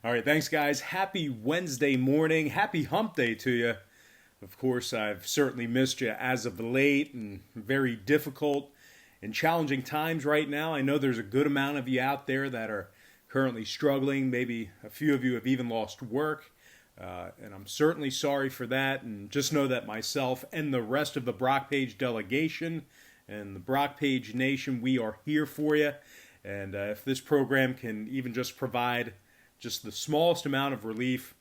All right, thanks, guys. Happy Wednesday morning. Happy hump day to you. Of course, I've certainly missed you as of late and very difficult and challenging times right now. I know there's a good amount of you out there that are currently struggling. Maybe a few of you have even lost work. And I'm certainly sorry for that. And just know that myself and the rest of the Brock Page delegation and the Brock Page Nation, we are here for you. And if this program can even just provide just the smallest amount of relief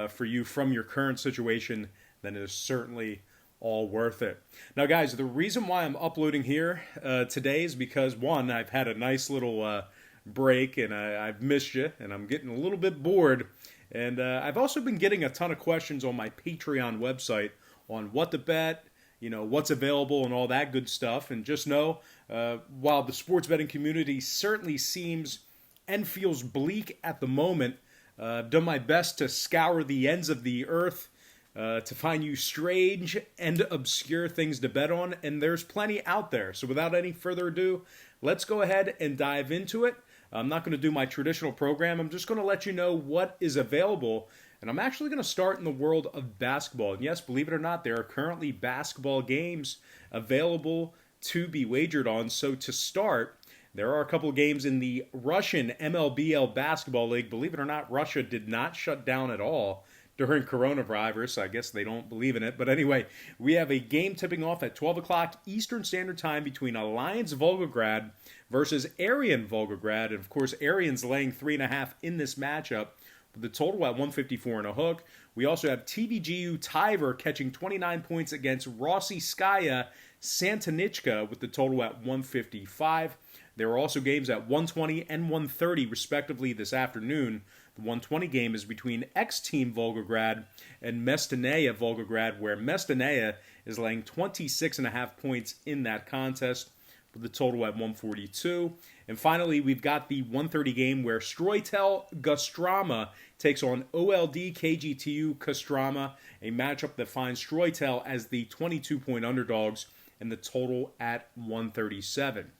for you from your current situation, then it is certainly all worth it. Now, guys, the reason why I'm uploading here today is because, one, I've had a nice little break and I've missed you and I'm getting a little bit bored. And I've also been getting a ton of questions on my Patreon website on what to bet, what's available and all that good stuff. And just know, while the sports betting community certainly seems and feels bleak at the moment, I've done my best to scour the ends of the earth to find you strange and obscure things to bet on, and there's plenty out there. So without any further ado, let's go ahead and dive into it. I'm not going to do my traditional program. I'm just going to let you know what is available, and I'm actually going to start in the world of basketball. And yes, believe it or not, there are currently basketball games available to be wagered on. So to start, there are a couple of games in the Russian MLBL Basketball League. Believe it or not, Russia did not shut down at all during coronavirus. I guess they don't believe in it. But anyway, we have a game tipping off at 12 o'clock Eastern Standard Time between Alliance Volgograd versus Arian Volgograd. And of course, Arian's laying 3.5 in this matchup with the total at 154 and a hook. We also have TVGU Tiver catching 29 points against Rossi Skaya Santanichka with the total at 155. There are also games at 120 and 130 respectively this afternoon. The 120 game is between X-Team Volgograd and Mestanea Volgograd, where Mestanea is laying 26.5 points in that contest with the total at 142. And finally, we've got the 130 game where Stroitel Kostroma takes on OLD KGTU Kostroma, a matchup that finds Stroitel as the 22-point underdogs and the total at 137.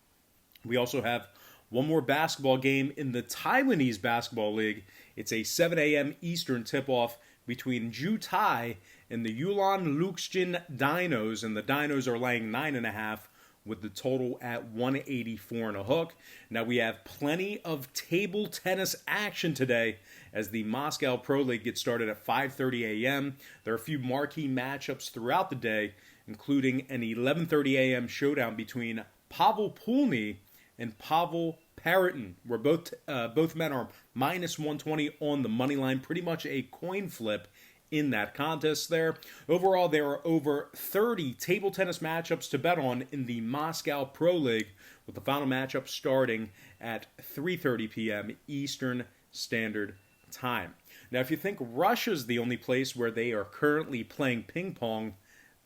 We also have one more basketball game in the Taiwanese Basketball League. It's a 7 a.m. Eastern tip-off between Jutai and the Yulon Luxjin Dinos, and the Dinos are laying 9.5 with the total at 184 and a hook. Now we have plenty of table tennis action today as the Moscow Pro League gets started at 5:30 a.m. There are a few marquee matchups throughout the day, including an 11:30 a.m. showdown between Pavel Pulny and Pavel Parrotin, where both men are minus 120 on the money line. Pretty much a coin flip in that contest there. Overall, there are over 30 table tennis matchups to bet on in the Moscow Pro League, with the final matchup starting at 3:30 p.m. Eastern Standard Time. Now, if you think Russia's the only place where they are currently playing ping pong,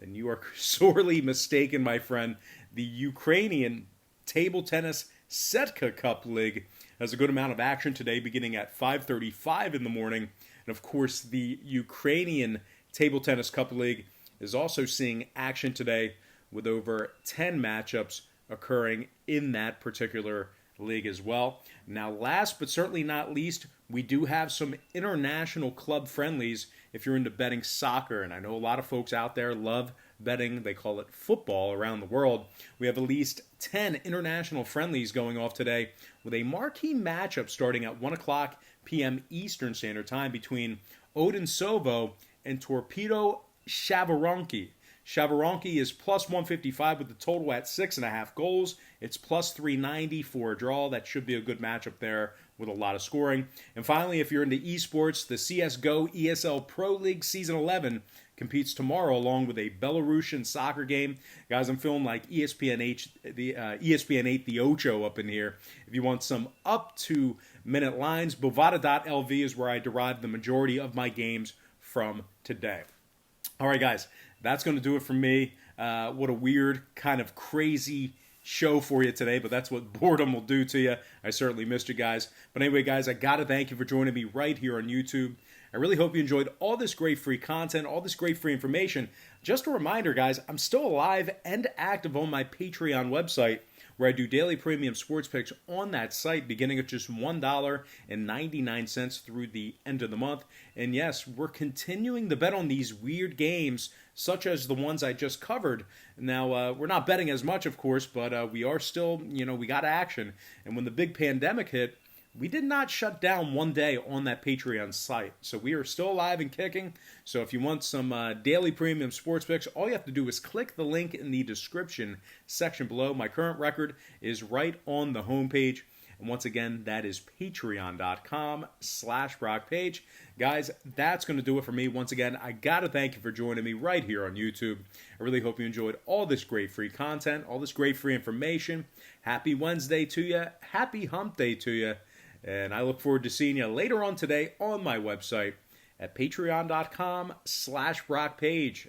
then you are sorely mistaken, my friend. The Ukrainian Table Tennis Setka Cup League has a good amount of action today, beginning at 5:35 in the morning. And of course, the Ukrainian Table Tennis Cup League is also seeing action today with over 10 matchups occurring in that particular league as well. Now, last but certainly not least, we do have some international club friendlies if you're into betting soccer. And I know a lot of folks out there love betting, they call it football around the world. We have at least 10 international friendlies going off today with a marquee matchup starting at 1 o'clock p.m. Eastern Standard Time between Odinsovo and Torpedo Shavaronki. Shavaronki is plus 155 with the total at 6.5 goals. It's plus 390 for a draw. That should be a good matchup there with a lot of scoring. And finally, if you're into esports, the CSGO ESL Pro League Season 11 competes tomorrow along with a Belarusian soccer game. Guys, I'm feeling like ESPN 8 the Ocho up in here. If you want some up-to-minute lines, Bovada.lv is where I derive the majority of my games from today. All right, guys, that's going to do it for me. What a weird, kind of crazy show for you today, but that's what boredom will do to you. I certainly missed you guys. But anyway, guys, I got to thank you for joining me right here on YouTube. I really hope you enjoyed all this great free content, all this great free information. Just a reminder, guys, I'm still alive and active on my Patreon website, where I do daily premium sports picks on that site, beginning at just $1.99 through the end of the month. And yes, we're continuing to bet on these weird games, such as the ones I just covered. Now, we're not betting as much, of course, but we are still, we got action. And when the big pandemic hit, we did not shut down one day on that Patreon site. So we are still alive and kicking. So if you want some daily premium sports picks, all you have to do is click the link in the description section below. My current record is right on the homepage. And once again, that is patreon.com/BrockPage. Guys, that's going to do it for me. Once again, I got to thank you for joining me right here on YouTube. I really hope you enjoyed all this great free content, all this great free information. Happy Wednesday to you. Happy Hump Day to you. And I look forward to seeing you later on today on my website at patreon.com/BrockPage.